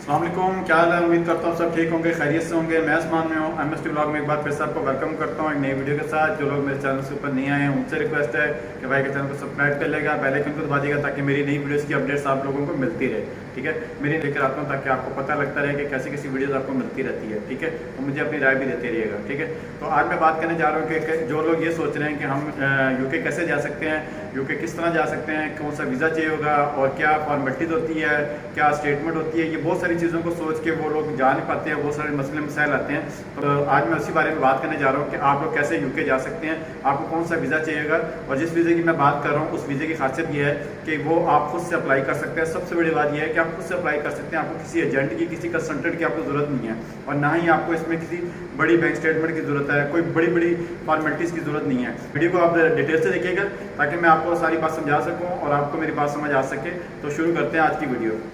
अस्सलाम वालेकुम, क्या हाल है। उम्मीद करता हूँ सब ठीक होंगे, खैरियत से होंगे। मैं आसमान में हूँ। एमएसटी व्लॉग में एक बार फिर से आपको वेलकम करता हूँ एक नई वीडियो के साथ। जो लोग मेरे चैनल से ऊपर नहीं आए हैं उनसे रिक्वेस्ट है कि भाई के चैनल को सब्सक्राइब कर लेगा, बेल आइकन को दबा देगा ताकि मेरी नई वीडियोस की अपडेट्स आप लोगों को मिलती रहे। ठीक है, मेरी लेकर आता हूँ ताकि आपको पता लगता रहे कि कैसी कैसी वीडियोस आपको मिलती रहती है। ठीक है, तो मुझे अपनी राय भी देते रहिएगा। ठीक है, तो आज मैं बात करने जा रहा हूँ कि जो लोग ये सोच रहे हैं कि हम यूके कैसे जा सकते हैं, यूके किस तरह जा सकते हैं, कौन सा वीज़ा चाहिए होगा और क्या फॉर्मेलिटीज़ होती है, क्या स्टेटमेंट होती है, ये बहुत सारी चीज़ों को सोच के वो लोग जा नहीं पाते हैं, बहुत सारे मसले मसाइल आते हैं। तो आज मैं उसी बारे में बात करने जा रहा हूँ कि आप लोग कैसे यूके जा सकते हैं, आपको कौन सा वीज़ा चाहिएगा। और जिस वीज़े की मैं बात कर रहा हूँ उस वीज़े की खासियत ये है कि वो आप खुद से अप्लाई कर सकते हैं। सबसे बड़ी बात यह है कि आप खुद से अप्लाई कर सकते हैं, आपको किसी एजेंट की, किसी कंसल्टेंट की आपको ज़रूरत नहीं है, और ना ही आपको इसमें किसी बड़ी बैंक स्टेटमेंट की ज़रूरत है, कोई बड़ी बड़ी फॉर्मेलिटीज़ की ज़रूरत नहीं है। वीडियो को आप डिटेल से देखिएगा ताकि मैं आपको सारी बात समझा सकूँ और आपको मेरी बात समझ आ सके। तो शुरू करते हैं आज की वीडियो।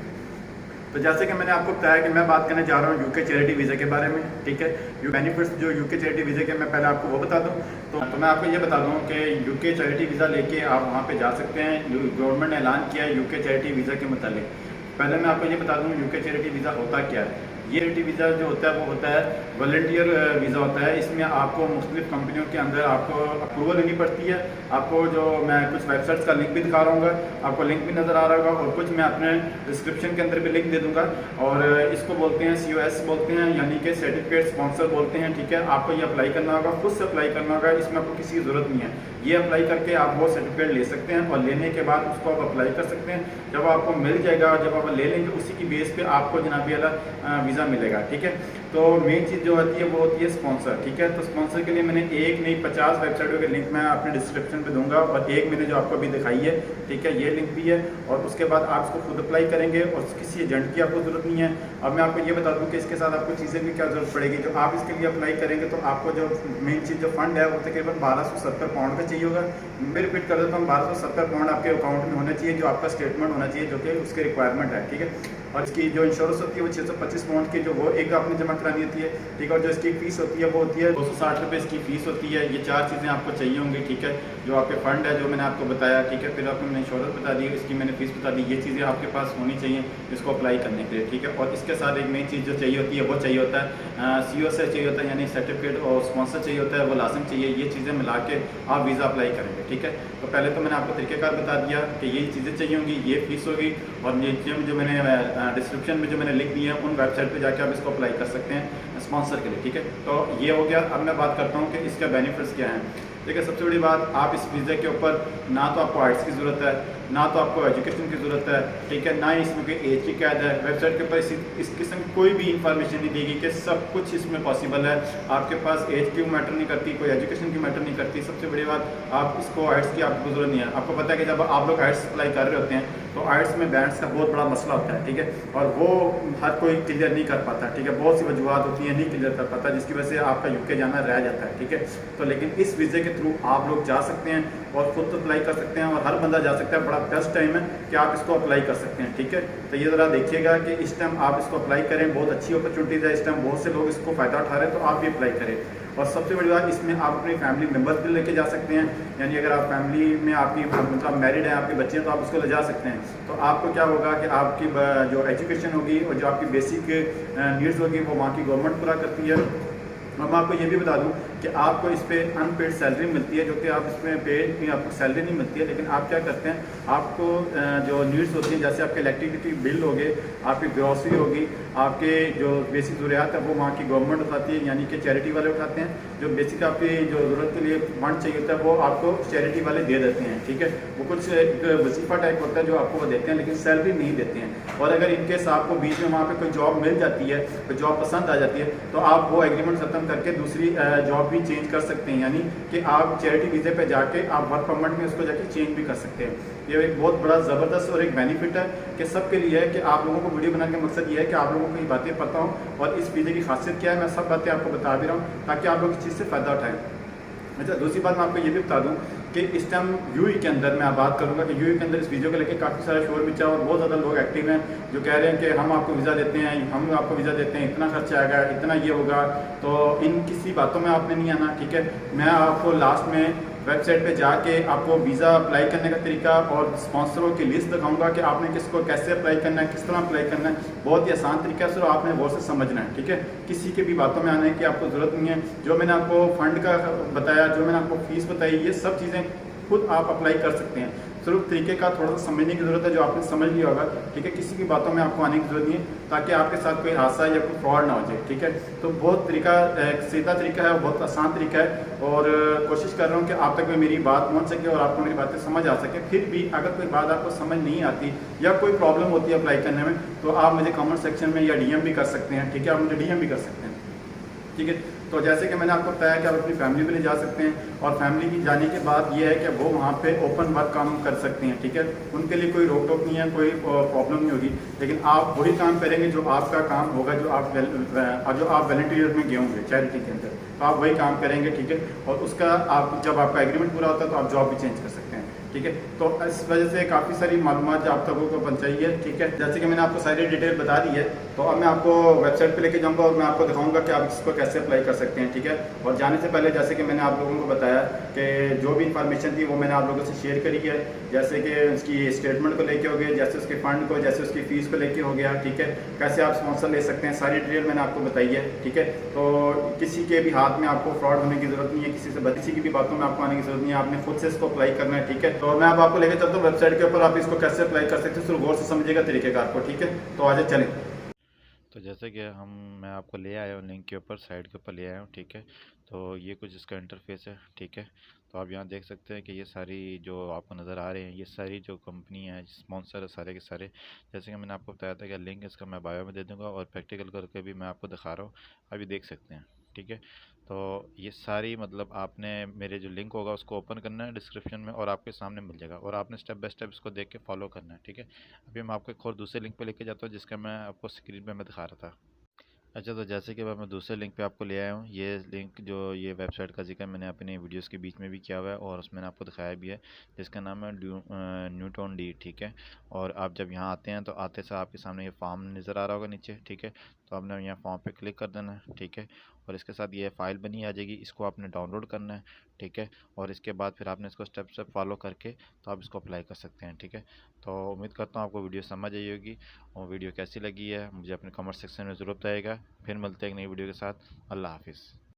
तो जैसे कि मैंने आपको बताया कि मैं बात करने जा रहा हूँ यूके चैरिटी वीज़ा के बारे में। ठीक है, बेनिफिट्स जो यूके चैरिटी वीज़ा के मैं पहले आपको वो बता दूँ। तो मैं आपको ये बता दूँ कि यूके चैरिटी वीज़ा लेके आप वहाँ पे जा सकते हैं। गवर्नमेंट ने ऐलान किया है यूके चैरिटी वीज़ा के मतलब। पहले मैं आपको ये बता दूँ यूके चैरिटी वीज़ा होता क्या है। ये चैरिटी वीज़ा जो होता है वो होता है वॉलंटियर वीज़ा होता है। इसमें आपको मुख्तलिफ कंपनियों के अंदर आपको अप्रूवल लेनी पड़ती है। आपको जो मैं कुछ वेबसाइट्स का लिंक भी दिखा रहा हूँ, आपको लिंक भी नज़र आ रहा होगा, और कुछ मैं अपने डिस्क्रिप्शन के अंदर भी लिंक दे दूँगा। और इसको बोलते हैं COS बोलते हैं, यानी कि सर्टिफिकेट स्पॉन्सर बोलते हैं। ठीक है, आपको ये अप्लाई करना होगा, खुद से अप्लाई करना होगा, इसमें आपको किसी की ज़रूरत नहीं है। ये अप्लाई करके आप वो सर्टिफिकेट ले सकते हैं और लेने के बाद उसको आप अप्लाई कर सकते हैं। जब आपको मिल जाएगा, जब आप ले लेंगे, उसी की बेस पे आपको जनाबी वाला वीज़ा मिलेगा। ठीक है, तो मेन चीज़ जो होती है वो होती है स्पॉन्सर। ठीक है, तो स्पॉन्सर के लिए मैंने एक नहीं 50 वेबसाइटों के लिंक मैं अपने डिस्क्रिप्शन पे दूंगा, और एक मैंने जो आपको अभी दिखाई है, ठीक है, ये लिंक भी है। और उसके बाद आप इसको खुद अप्लाई करेंगे और किसी एजेंट की आपको ज़रूरत नहीं है। अब मैं आपको ये बता दूँ कि इसके साथ आपको चीज़ें भी क्या ज़रूरत पड़ेगी। जो आप इसके लिए अप्लाई करेंगे तो आपको जो मेन चीज़ जो फंड है वो तकरीबन 1270 पाउंड का चाहिए होगा। मैं रिपीट कर देता हूँ, 1270 पाउंड आपके अकाउंट में होना चाहिए, जो आपका स्टेटमेंट होना चाहिए, जो कि उसकी रिक्वायरमेंट है। ठीक है, और इसकी जो इंश्योरेंस होती है वो 625 पाउंड की जो वो एक आपने जमा करानी होती है। ठीक है, और जो इसकी फीस होती है वो होती है 260 रुपये इसकी फ़ीस होती है। ये 4 चीज़ें आपको चाहिए होंगी। ठीक है, जो आपके फ़ंड है जो मैंने आपको बताया। ठीक है, फिर आपको मैंने इंश्योरेंस बता दी, इसकी मैंने फ़ीस बता दी। ये चीज़ें आपके पास होनी चाहिए इसको अप्लाई करने के लिए। ठीक है, और इसके साथ एक नई चीज़ जो चाहिए होती है वो चाहिए होता है COS चाहिए होता है, यानी सर्टिफिकेट और स्पॉन्सर चाहिए होता है, वो लाजम चाहिए। ये चीज़ें मिला के आप वीज़ा अप्लाई करेंगे। ठीक है, तो पहले तो मैंने आपको तरीक़ेकार बता दिया कि ये चीज़ें चाहिए होंगी, ये फ़ीस होगी, और ये जो मैंने डिस्क्रिप्शन में जो मैंने लिख दिया है उन वेबसाइट पे जाके आप इसको अप्लाई कर सकते हैं स्पॉन्सर के लिए। ठीक है, तो ये हो गया। अब मैं बात करता हूँ कि इसका बेनिफिट्स क्या हैं। ठीक है, सबसे बड़ी बात, आप इस वीज़े के ऊपर ना तो आपको आर्ट्स की ज़रूरत है, ना तो आपको एजुकेशन की ज़रूरत है। ठीक है, ना ही इसमें कोई एज की कैद है। वेबसाइट के ऊपर इस किस्म की कोई भी इंफॉर्मेशन नहीं देगी कि सब कुछ इसमें पॉसिबल है। आपके पास एज की मैटर नहीं करती, कोई एजुकेशन की मैटर नहीं करती। सबसे बड़ी बात, आप इसको आर्ट्स की आपको ज़रूरत नहीं है। आपको पता है कि जब आप लोग आर्ट्स अप्लाई कर रहे होते हैं तो आर्ट्स में बैंड्स का बहुत बड़ा मसला होता है। ठीक है, और वो हर कोई क्लियर नहीं कर पाता। ठीक है, बहुत सी वजूहत होती हैं, नहीं क्लियर कर पाता, जिसकी वजह से आपका यूके जाना रह जाता है। ठीक है, तो लेकिन इस वीज़े के थ्रू आप लोग जा सकते हैं और खुद तो अप्लाई कर सकते हैं, और हर बंदा जा सकता है। बड़ा बेस्ट टाइम है कि आप इसको अप्लाई कर सकते हैं। ठीक है, तो ये ज़रा देखिएगा कि इस टाइम आप इसको अप्लाई करें, बहुत अच्छी अपॉर्चुनिटीज़ है इस टाइम, बहुत से लोग इसको फ़ायदा उठा रहे हैं, तो आप भी अप्लाई करें। और सबसे बड़ी बात, इसमें आप अपनी फैमिली मेम्बर्स भी लेके जा सकते हैं, यानी अगर आप फैमिली में आपकी मतलब मैरिड हैं, आपके बच्चे हैं, तो आप उसको ले जा सकते हैं। तो आपको क्या होगा कि आपकी जो एजुकेशन होगी और जो आपकी बेसिक नीड्स होगी वो वहाँ की गवर्नमेंट पूरा करती है। और मैं आपको ये भी बता दूं कि आपको इस पर अनपेड सैलरी मिलती है, जो कि आप इसमें पेड आपको सैलरी नहीं मिलती है। लेकिन आप क्या करते हैं, आपको जो नीड्स होती हैं, जैसे आपके इलेक्ट्रिसिटी बिल हो गए, आपकी ग्रॉसरी होगी, आपके जो बेसिक ज़रूरियात है वो वहाँ की गवर्नमेंट उठाती है, यानी कि चैरिटी वाले उठाते हैं। जो बेसिक आपकी जो ज़रूरत के लिए फंड चाहिए होता है वो आपको चैरिटी वाले दे देते हैं। ठीक है, वो कुछ एक वजीफ़ा टाइप होता है जो आपको वो देते हैं, लेकिन सैलरी नहीं देते हैं। और अगर इनकेस आपको बीच में वहाँ पे कोई जॉब मिल जाती है, कोई जॉब पसंद आ जाती है, तो आप वो एग्रीमेंट ख़त्म करके दूसरी जॉब भी चेंज कर सकते हैं, यानी कि आप चैरिटी वीज़े पे जाके आप वर्क परमिट में उसको जाके चेंज भी कर सकते हैं। ये एक बहुत बड़ा ज़बरदस्त और एक बेनिफिट है कि सबके लिए है कि आप लोगों को वीडियो बनाने का मकसद ये है कि आप लोगों को ये बातें पता हो और इस वीज़े की खासियत क्या है, मैं सब बातें आपको बता भी रहा हूँ ताकि आप लोग इस चीज़ से फ़ायदा उठाएँ। अच्छा, दूसरी बात मैं आपको ये भी बता दूं कि इस टाइम यूएई के अंदर मैं बात करूंगा कि यूएई के अंदर इस वीडियो को लेकर काफ़ी सारा शोर मचा और बहुत ज़्यादा लोग एक्टिव हैं जो कह रहे हैं कि हम आपको वीज़ा देते हैं, हम आपको वीज़ा देते हैं, इतना खर्चा आएगा, इतना ये होगा। तो इन किसी बातों में आपने नहीं आना। ठीक है, मैं आपको लास्ट में वेबसाइट पे जाके आपको वीज़ा अप्लाई करने का तरीका और स्पॉन्सरों की लिस्ट दिखाऊंगा कि आपने किसको कैसे अप्लाई करना है, किस तरह अप्लाई करना है। बहुत ही आसान तरीका है, सिर्फ आपने गौर से समझना है, ठीक है। किसी के भी बातों में आने की आपको ज़रूरत नहीं है। जो मैंने आपको फ़ंड का बताया, जो मैंने आपको फ़ीस बताई, ये सब चीज़ें खुद आप अप्लाई कर सकते हैं। सिर्फ तरीके का थोड़ा सा समझने की ज़रूरत है, जो आपने समझ लिया होगा, ठीक है। किसी की बातों में आपको आने की ज़रूरत नहीं है, ताकि आपके साथ कोई हादसा या कोई फ्रॉड ना हो जाए, ठीक है। तो बहुत तरीका सीधा तरीका है, बहुत आसान तरीका है, और कोशिश कर रहा हूँ कि आप तक में मेरी बात पहुँच सके और आपको मेरी बातें समझ आ सके। फिर भी अगर कोई बात आपको समझ नहीं आती या कोई प्रॉब्लम होती है अप्लाई करने में, तो आप मुझे कमेंट सेक्शन में या DM भी कर सकते हैं, ठीक है। आप मुझे DM भी कर सकते हैं, ठीक है। तो जैसे कि मैंने आपको बताया कि आप अपनी फैमिली को ले जा सकते हैं, और फैमिली की जाने के बाद ये है कि वो वहाँ पे ओपन वर्क काम कर सकते हैं, ठीक है। उनके लिए कोई रोक टोक नहीं है, कोई प्रॉब्लम नहीं होगी। लेकिन आप वही काम करेंगे जो आपका काम होगा, जो आप वॉलंटियर में गए होंगे चैरिटी के अंदर, तो आप वही काम करेंगे, ठीक है। और उसका आप जब आपका एग्रीमेंट पूरा होता है तो आप जॉब भी चेंज कर सकते हैं, ठीक है। तो इस वजह से काफ़ी सारी मालूमात आप तक को पहुँचाई है, ठीक है। जैसे कि मैंने आपको सारी डिटेल बता दी है, तो अब मैं आपको वेबसाइट पे लेके जाऊंगा और मैं आपको दिखाऊंगा कि आप इसको कैसे अप्लाई कर सकते हैं, ठीक है। और जाने से पहले जैसे कि मैंने आप लोगों को बताया कि जो भी इंफॉर्मेशन थी वो मैंने आप लोगों से शेयर करी है, जैसे कि उसकी स्टेटमेंट को लेके हो गया, जैसे उसके फंड को, जैसे उसकी फ़ीस को लेके हो गया, ठीक है। कैसे आप स्पॉन्सर ले सकते हैं, सारी डिटेल मैंने आपको बताई है, ठीक है। तो किसी के भी हाथ में आपको फ्रॉड होने की ज़रूरत नहीं है, किसी की भी बातों में आपको आने की ज़रूरत नहीं है, आपने खुद से इसको अप्लाई करना है, ठीक है। तो मैं अब आपको लेकर चलता हूँ वेबसाइट के ऊपर, आप इसको कैसे अप्लाई कर सकते हैं, सिर्फ गौर से समझिएगा तरीकेकार को, ठीक है। तो आगे चलें। तो जैसे कि मैं आपको ले आया हूँ लिंक के ऊपर, साइट के ऊपर ले आया हूँ, ठीक है। तो ये कुछ इसका इंटरफेस है, ठीक है। तो आप यहाँ देख सकते हैं कि ये सारी जो आपको नज़र आ रहे हैं, ये सारी जो कंपनी है, स्पॉन्सर है सारे के सारे। जैसे कि मैंने आपको बताया था कि लिंक इसका मैं बायो में दे दूँगा, और प्रैक्टिकल करके भी मैं आपको दिखा रहा हूँ, अभी देख सकते हैं, ठीक है। तो ये सारी मतलब आपने मेरे जो लिंक होगा उसको ओपन करना है डिस्क्रिप्शन में, और आपके सामने मिल जाएगा, और आपने स्टेप बाय स्टेप इसको देख के फॉलो करना है, ठीक है। अभी मैं आपको एक और दूसरे लिंक पे लेके जाता हूँ, जिसका मैं आपको स्क्रीन पे मैं दिखा रहा था। अच्छा, तो जैसे कि मैं दूसरे लिंक पे आपको ले आया हूँ, ये लिंक जो ये वेबसाइट का जिक्र मैंने अपने वीडियोस के बीच में भी किया हुआ है, और उसमें मैंने आपको दिखाया भी है, जिसका नाम है न्यूटन डी, ठीक है। और आप जब यहाँ आते हैं तो आते से आपके सामने ये फॉर्म नज़र आ रहा होगा नीचे, ठीक है। तो आपने यहाँ फॉर्म पे क्लिक कर देना है, ठीक है। और इसके साथ ये फाइल बनी आ जाएगी, इसको आपने डाउनलोड करना है, ठीक है। और इसके बाद फिर आपने इसको स्टेप स्टेप फॉलो करके तो आप इसको अप्लाई कर सकते हैं, ठीक है। तो उम्मीद करता हूँ आपको वीडियो समझ आई होगी, और वीडियो कैसी लगी है मुझे अपने कमेंट सेक्शन में ज़रूर बताइएगा। फिर मिलते हैं एक नई वीडियो के साथ। अल्लाह हाफिज़।